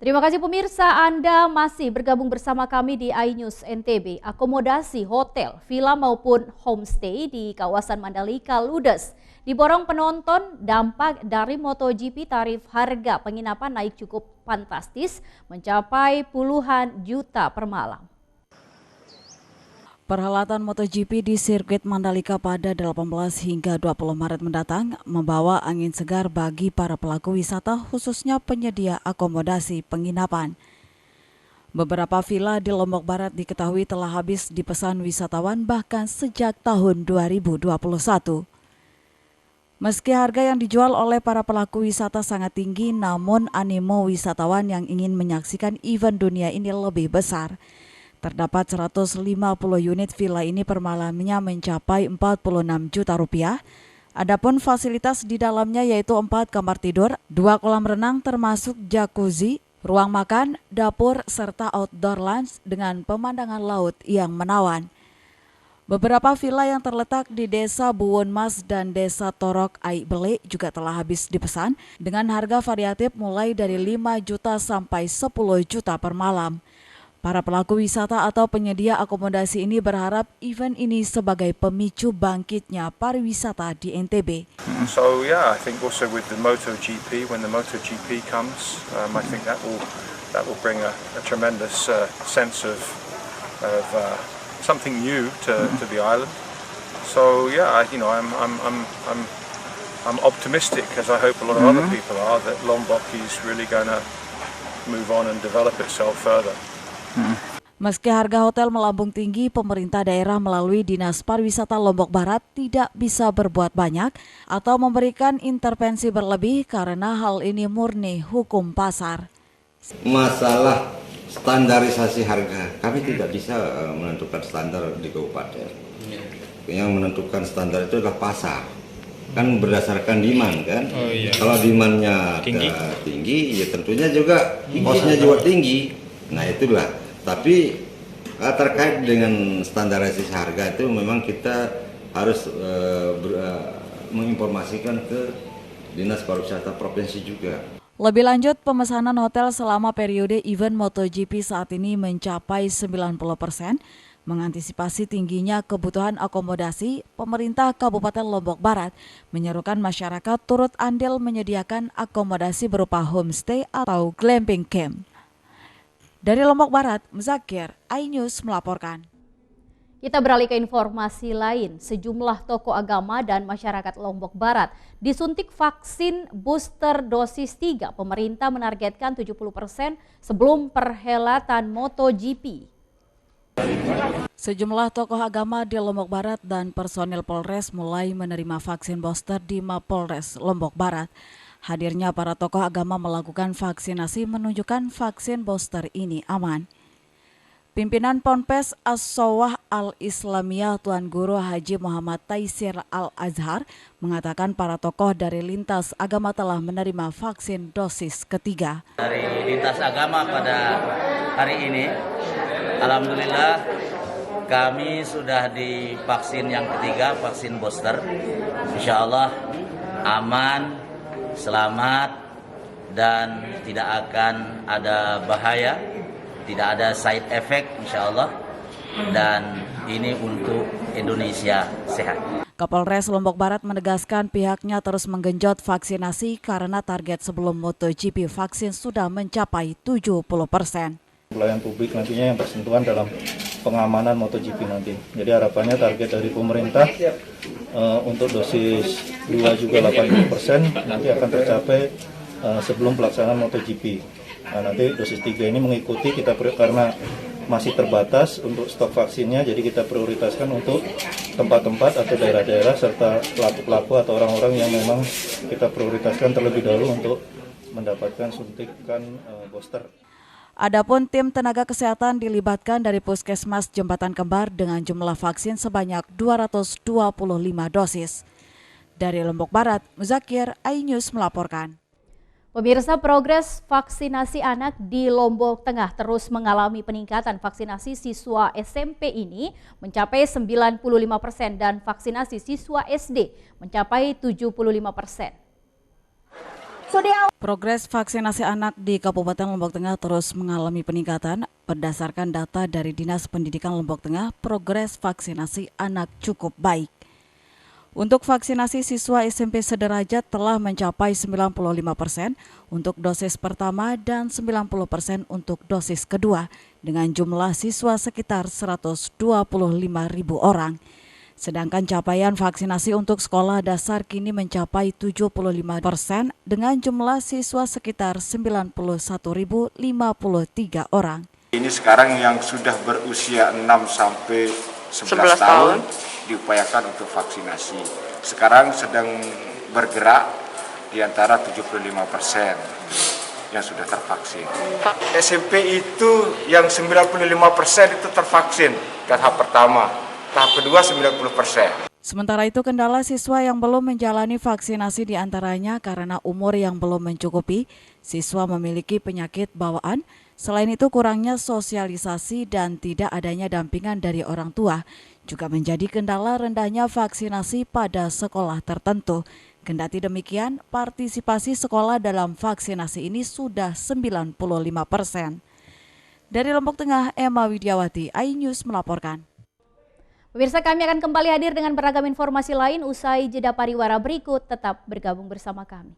Terima kasih pemirsa, Anda masih bergabung bersama kami di iNews NTB. Akomodasi hotel, villa maupun homestay di kawasan Mandalika ludes. Diborong penonton, dampak dari MotoGP tarif harga penginapan naik cukup fantastis mencapai puluhan juta per malam. Perhelatan MotoGP di sirkuit Mandalika pada 18 hingga 20 Maret mendatang membawa angin segar bagi para pelaku wisata khususnya penyedia akomodasi penginapan. Beberapa villa di Lombok Barat diketahui telah habis dipesan wisatawan bahkan sejak tahun 2021. Meski harga yang dijual oleh para pelaku wisata sangat tinggi, namun animo wisatawan yang ingin menyaksikan event dunia ini lebih besar. Terdapat 150 unit villa ini per malamnya mencapai 46 juta rupiah. Adapun fasilitas di dalamnya yaitu 4 kamar tidur, 2 kolam renang termasuk jacuzzi, ruang makan, dapur, serta outdoor lounge dengan pemandangan laut yang menawan. Beberapa villa yang terletak di Desa Buwon Mas dan Desa Torok Ai Bele juga telah habis dipesan dengan harga variatif mulai dari 5 juta sampai 10 juta per malam. Para pelaku wisata atau penyedia akomodasi ini berharap event ini sebagai pemicu bangkitnya pariwisata di NTB. So yeah, I think also with the MotoGP, when the MotoGP comes, I think that will bring a tremendous sense of something new to the island. So yeah, I'm optimistic, as I hope a lot of other people are, that Lombok is really going to move on and develop itself further. Meski harga hotel melambung tinggi, pemerintah daerah melalui Dinas Pariwisata Lombok Barat tidak bisa berbuat banyak atau memberikan intervensi berlebih karena hal ini murni hukum pasar. Masalah standarisasi harga, kami tidak bisa menentukan standar di kabupaten. Yang menentukan standar itu adalah pasar. Kan berdasarkan demand kan. Kalau demandnya tinggi, ya tentunya juga costnya juga tinggi. Nah itulah. Tapi terkait dengan standarisasi harga itu memang kita harus menginformasikan ke Dinas Pariwisata Provinsi juga. Lebih lanjut, pemesanan hotel selama periode event MotoGP saat ini mencapai 90%. Mengantisipasi tingginya kebutuhan akomodasi, pemerintah Kabupaten Lombok Barat menyerukan masyarakat turut andil menyediakan akomodasi berupa homestay atau glamping camp. Dari Lombok Barat, Muzakir, iNews melaporkan. Kita beralih ke informasi lain. Sejumlah tokoh agama dan masyarakat Lombok Barat disuntik vaksin booster dosis 3. Pemerintah menargetkan 70% sebelum perhelatan MotoGP. Sejumlah tokoh agama di Lombok Barat dan personil Polres mulai menerima vaksin booster di Mapolres Lombok Barat. Hadirnya para tokoh agama melakukan vaksinasi menunjukkan vaksin booster ini aman. Pimpinan Ponpes As-Sowah Al-Islamiyah Tuan Guru Haji Muhammad Taisir Al-Azhar mengatakan para tokoh dari lintas agama telah menerima vaksin dosis ketiga. Dari lintas agama pada hari ini, alhamdulillah kami sudah divaksin yang ketiga, vaksin booster. Insya Allah aman, selamat, dan tidak akan ada bahaya, tidak ada side effect insya Allah, dan ini untuk Indonesia sehat. Kapolres Lombok Barat menegaskan pihaknya terus menggenjot vaksinasi karena target sebelum MotoGP vaksin sudah mencapai 70%. Pelayan publik nantinya yang bersentuhan dalam pengamanan MotoGP nanti. Jadi harapannya target dari pemerintah untuk dosis 2 juga 80% nanti akan tercapai sebelum pelaksanaan MotoGP. Nah, nanti dosis 3 ini mengikuti kita karena masih terbatas untuk stok vaksinnya, jadi kita prioritaskan untuk tempat-tempat atau daerah-daerah serta pelaku-pelaku atau orang-orang yang memang kita prioritaskan terlebih dahulu untuk mendapatkan suntikan booster. Adapun tim tenaga kesehatan dilibatkan dari Puskesmas Jembatan Kembar dengan jumlah vaksin sebanyak 225 dosis. Dari Lombok Barat, Muzakir, iNews melaporkan. Pemirsa, progres vaksinasi anak di Lombok Tengah terus mengalami peningkatan. Vaksinasi siswa SMP ini mencapai 95% dan vaksinasi siswa SD mencapai 75%. Progres vaksinasi anak di Kabupaten Lombok Tengah terus mengalami peningkatan. Berdasarkan data dari Dinas Pendidikan Lombok Tengah, progres vaksinasi anak cukup baik. Untuk vaksinasi siswa SMP sederajat telah mencapai 95% untuk dosis pertama dan 90% untuk dosis kedua, dengan jumlah siswa sekitar 125.000 orang. Sedangkan capaian vaksinasi untuk sekolah dasar kini mencapai 75% dengan jumlah siswa sekitar 91.053 orang. Ini sekarang yang sudah berusia 6 sampai 11 tahun diupayakan untuk vaksinasi. Sekarang sedang bergerak di antara 75% yang sudah tervaksin. SMP itu yang 95% itu tervaksin tahap pertama. Tahap kedua 90%. Sementara itu, kendala siswa yang belum menjalani vaksinasi diantaranya karena umur yang belum mencukupi, siswa memiliki penyakit bawaan, selain itu kurangnya sosialisasi dan tidak adanya dampingan dari orang tua, juga menjadi kendala rendahnya vaksinasi pada sekolah tertentu. Kendati demikian, partisipasi sekolah dalam vaksinasi ini sudah 95%. Dari Lombok Tengah, Emma Widiawati, iNews melaporkan. Pemirsa, kami akan kembali hadir dengan beragam informasi lain usai jeda pariwara berikut. Tetap bergabung bersama kami.